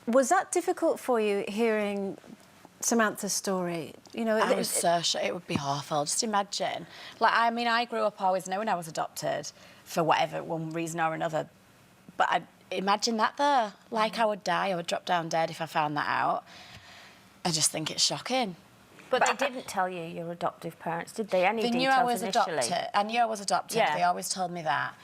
Was that difficult for you, hearing Samantha's story? You know, I was so sure it would be awful. Just imagine. Like, I mean, I grew up always knowing I was adopted for whatever, one reason or another. But imagine that, though. Like, I would die, I would drop down dead if I found that out. I just think it's shocking. But they didn't tell you your adoptive parents, did they? Any they details knew I was initially? adopted. I knew I was adopted. Yeah. They always told me that.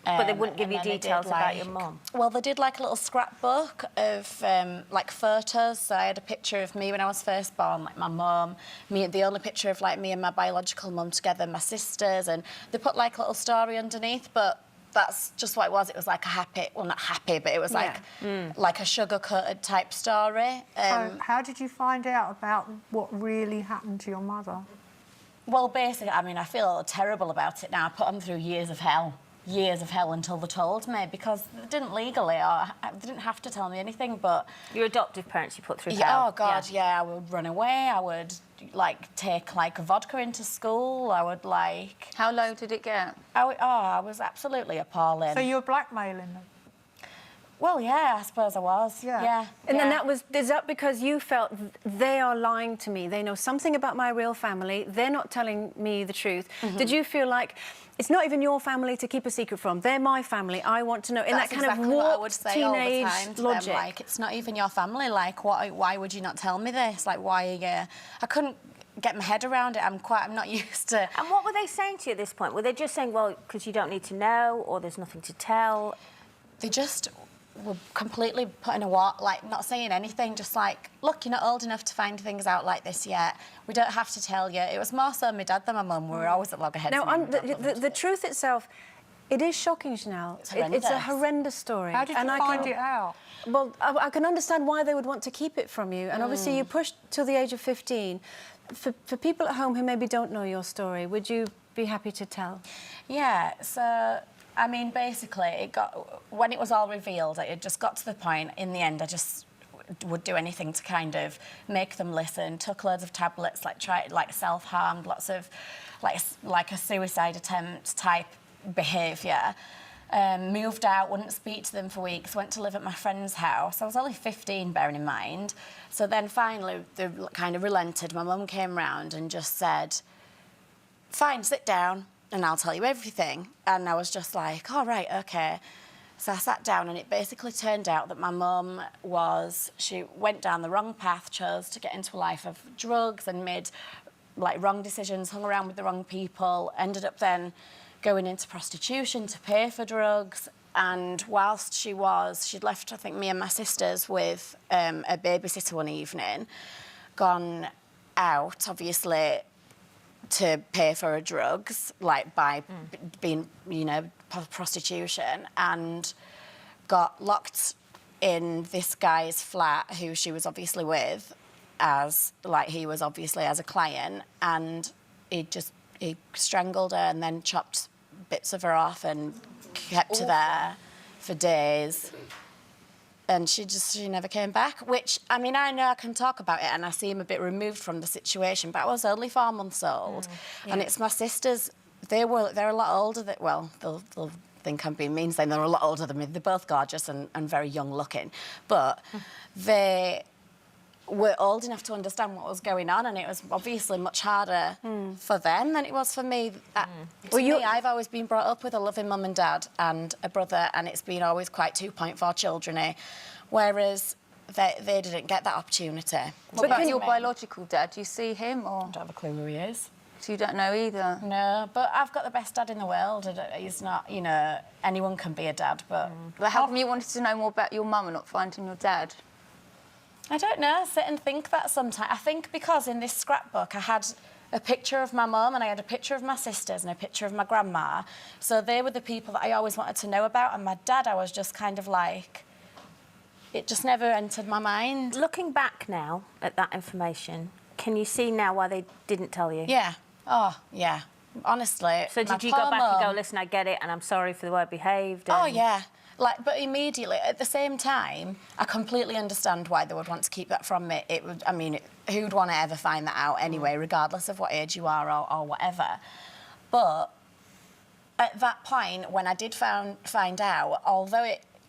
But they wouldn't give you and then they details did, about like, your mum? Well, they did like a little scrapbook of like photos. So I had a picture of me when I was first born, like my mum, the only picture of like me and my biological mum together, my sisters, and they put like a little story underneath, but that's just what it was. It was like a happy, well, not happy, but it was like a sugar-coated type story. So how did you find out about what really happened to your mother? Well, basically, I mean, I feel terrible about it now. I put them through years of hell until they told me, because they didn't legally, or they didn't have to tell me anything, but... Your adoptive parents you put through yeah, hell? Oh, God, yeah, I would run away, I would, like, take, like, vodka into school, I would, like... How low did it get? I was absolutely appalling. So you were blackmailing them? Well, yeah, I suppose I was, yeah. And then is that because you felt they are lying to me, they know something about my real family, they're not telling me the truth? Did you feel like it's not even your family to keep a secret from, they're my family, I want to know, in That's that kind exactly of what I warped would say teenage all the time to logic? them, like, it's not even your family, like, why would you not tell me this? Like, why are you... I couldn't get my head around it, I'm not used to... And what were they saying to you at this point? Were they just saying, well, because you don't need to know, or there's nothing to tell? They just were completely putting a what, like, not saying anything, just like, look, you're not old enough to find things out like this yet. We don't have to tell you. It was more so my dad than my mum. We were always at loggerheads. Now, the truth itself, it is shocking, Chanelle. It's a horrendous story. How did you find it out? Well, I can understand why they would want to keep it from you. And obviously you pushed till the age of 15. For people at home who maybe don't know your story, would you be happy to tell? Yeah, so... I mean, basically, when it was all revealed, it just got to the point, in the end, I just would do anything to kind of make them listen, took loads of tablets, like self-harmed, lots of, like a suicide attempt type behaviour. Moved out, wouldn't speak to them for weeks, went to live at my friend's house. I was only 15, bearing in mind. So then finally, they kind of relented. My mum came round and just said, fine, sit down, and I'll tell you everything. And I was just like, oh, right, OK. So I sat down, and it basically turned out that my mum she went down the wrong path, chose to get into a life of drugs and made, like, wrong decisions, hung around with the wrong people, ended up then going into prostitution to pay for drugs. And whilst she'd left, I think, me and my sisters with a babysitter one evening, gone out, obviously, to pay for her drugs, like by being, you know, prostitution, and got locked in this guy's flat who she was obviously with, he was obviously as a client, and he strangled her and then chopped bits of her off and kept her there for days. And she never came back, which, I mean, I know I can talk about it and I seem a bit removed from the situation, but I was only 4 months old. And it's my sisters, they're a lot older than, well, they'll think I'm being mean saying they're a lot older than me. They're both gorgeous and very young looking. But they were old enough to understand what was going on, and it was obviously much harder for them than it was for me. I've always been brought up with a loving mum and dad and a brother, and it's been always quite 2.4 children, whereas they didn't get that opportunity. What about your biological dad? Do you see him, or...? I don't have a clue who he is. So you don't know either? No, but I've got the best dad in the world. He's not, you know, anyone can be a dad, but... But how come you wanted to know more about your mum and not finding your dad? I don't know, I sit and think that sometimes. I think because in this scrapbook I had a picture of my mum and I had a picture of my sisters and a picture of my grandma. So they were the people that I always wanted to know about, and my dad, I was just kind of like... It just never entered my mind. Looking back now at that information, can you see now why they didn't tell you? Yeah. Oh, yeah. Honestly. So did you go back and go, listen, I get it, and I'm sorry for the way I behaved? And... Oh, yeah. Like, but immediately, at the same time, I completely understand why they would want to keep that from me. It would, I mean, who'd want to ever find that out anyway, regardless of what age you are or whatever. But at that point, when I did find out, although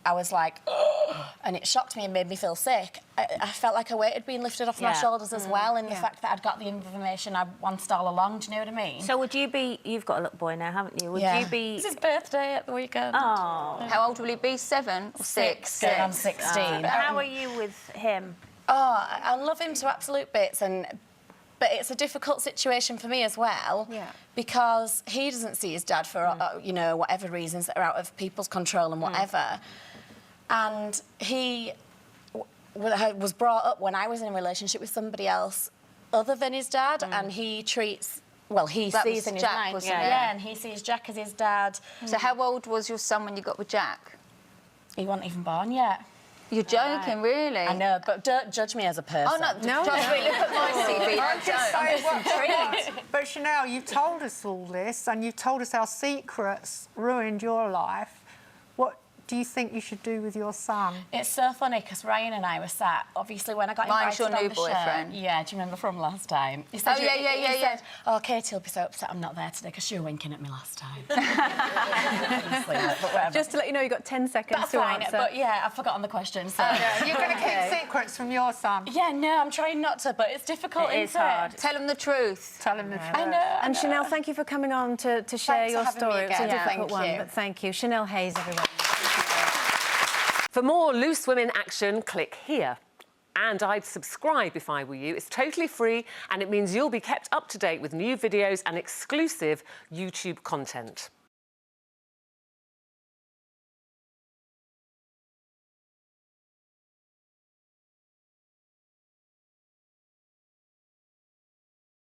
I was like, oh, and it shocked me and made me feel sick. I felt like a weight had been lifted off my shoulders as well, in the fact that I'd got the information I wanted all along. Do you know what I mean? So would you be... You've got a little boy now, haven't you? Would you be... It's his birthday at the weekend. Oh. How old will he be? 7 or 6? Going on 16. How are you with him? Oh, I love him to absolute bits, but it's a difficult situation for me as well, because he doesn't see his dad for you know, whatever reasons that are out of people's control and whatever. And he was brought up when I was in a relationship with somebody else other than his dad, and he treats... Well, he That sees was in his Jack, mind, wasn't it? yeah, and he sees Jack as his dad. So how old was your son when you got with Jack? He wasn't even born yet. You're joking, really? I know, but don't judge me as a person. Oh, no, judge me. Look at my CV. I'm just saying what intrigued. But Chanelle, you've told us all this, and you've told us how secrets ruined your life. What do you think you should do with your son? It's so funny because Ryan and I were sat, obviously, when I got Mine's invited your on new the boyfriend. show. Yeah, do you remember from last time? He said, Oh, yeah. He said, oh, Katie will be so upset I'm not there today because she was winking at me last time. But whatever. Just to let you know, you've got 10 seconds That's to fine, answer. but yeah, I've forgotten the question, so... You're going to keep secrets from your son. Yeah, no, I'm trying not to, but it's difficult, It is isn't hard. Tell him the truth. Tell him the truth. I know. And Chanelle, thank you for coming on to share Thanks your for having me story. It was a again. difficult Thank one, you. but thank you. Chanelle Hayes, everyone. For more Loose Women action, click here. And I'd subscribe if I were you. It's totally free, and it means you'll be kept up to date with new videos and exclusive YouTube content.